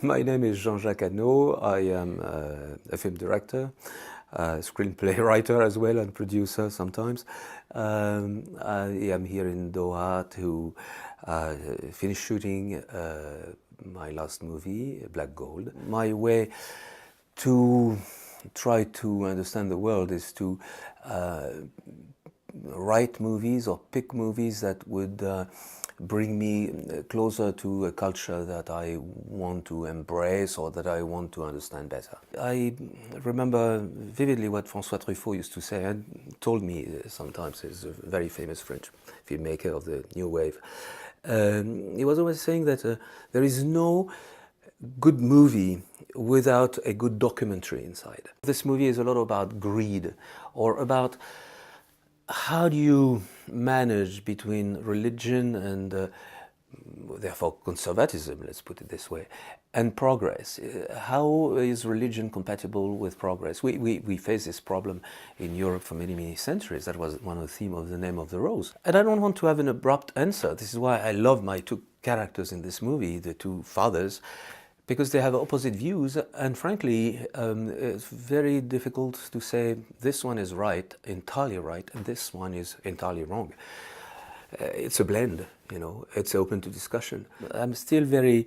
My name is Jean-Jacques Annaud. I am a film director, screenplay writer as well, and producer sometimes. I am here in Doha to finish shooting my last movie, Black Gold. My way to try to understand the world is to write movies or pick movies that would bring me closer to a culture that I want to embrace or that I want to understand better. I remember vividly what François Truffaut used to say, and told me sometimes. He's a very famous French filmmaker of the New Wave. He was always saying that there is no good movie without a good documentary inside. This movie is a lot about greed, or about how do you manage between religion and therefore conservatism, let's put it this way, and progress. How is religion compatible with progress? We face this problem in Europe for many, many centuries. That was one of the themes of The Name of the Rose. And I don't want to have an abrupt answer. This is why I love my two characters in this movie, the two fathers, because they have opposite views, and frankly, it's very difficult to say this one is right, entirely right, and this one is entirely wrong. It's a blend, you know, it's open to discussion. I'm still very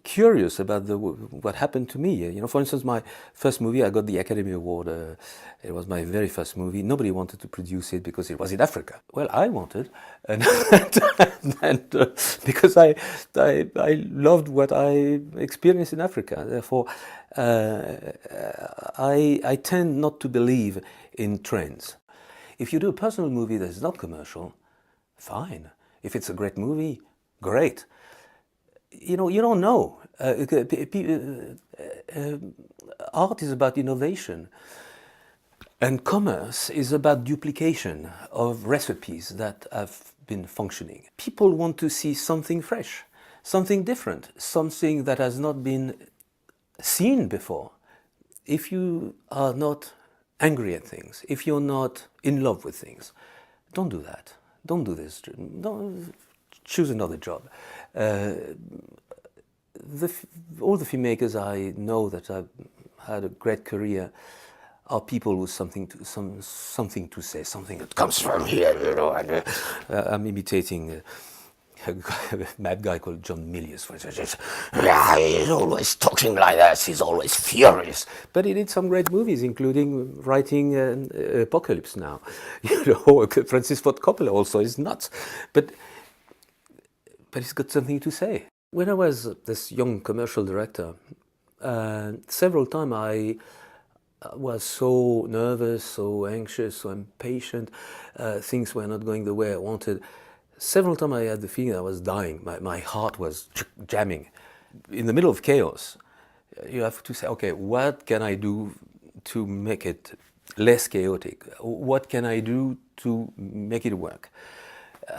curious about what happened to me. You know, for instance, my first movie, I got the Academy Award. It was my very first movie. Nobody wanted to produce it because it was in Africa. Well, I wanted, and, and because I loved what I experienced in Africa. Therefore, I tend not to believe in trends. If you do a personal movie that is not commercial, fine. If it's a great movie, great. You know, you don't know. Art is about innovation, and commerce is about duplication of recipes that have been functioning. People want to see something fresh, something different, something that has not been seen before. If you are not angry at things, if you're not in love with things, don't do that. Don't do this. Don't choose another job. All the filmmakers I know that have had a great career are people with something to say, something that comes from here, you know. And, I'm imitating a mad guy called John Milius, for instance. He's always talking like that, he's always furious. But he did some great movies, including writing Apocalypse Now. You know, Francis Ford Coppola also is nuts. But he's got something to say. When I was this young commercial director, several times I was so nervous, so anxious, so impatient. Things were not going the way I wanted. Several times I had the feeling I was dying. My heart was jamming. In the middle of chaos, you have to say, okay, what can I do to make it less chaotic? What can I do to make it work?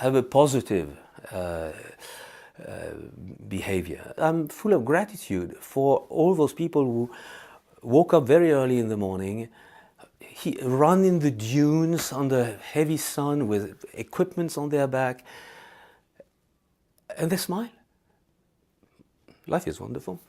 Have a positive behavior. I'm full of gratitude for all those people who woke up very early in the morning, run in the dunes under heavy sun with equipments on their back, and they smile. Life is wonderful.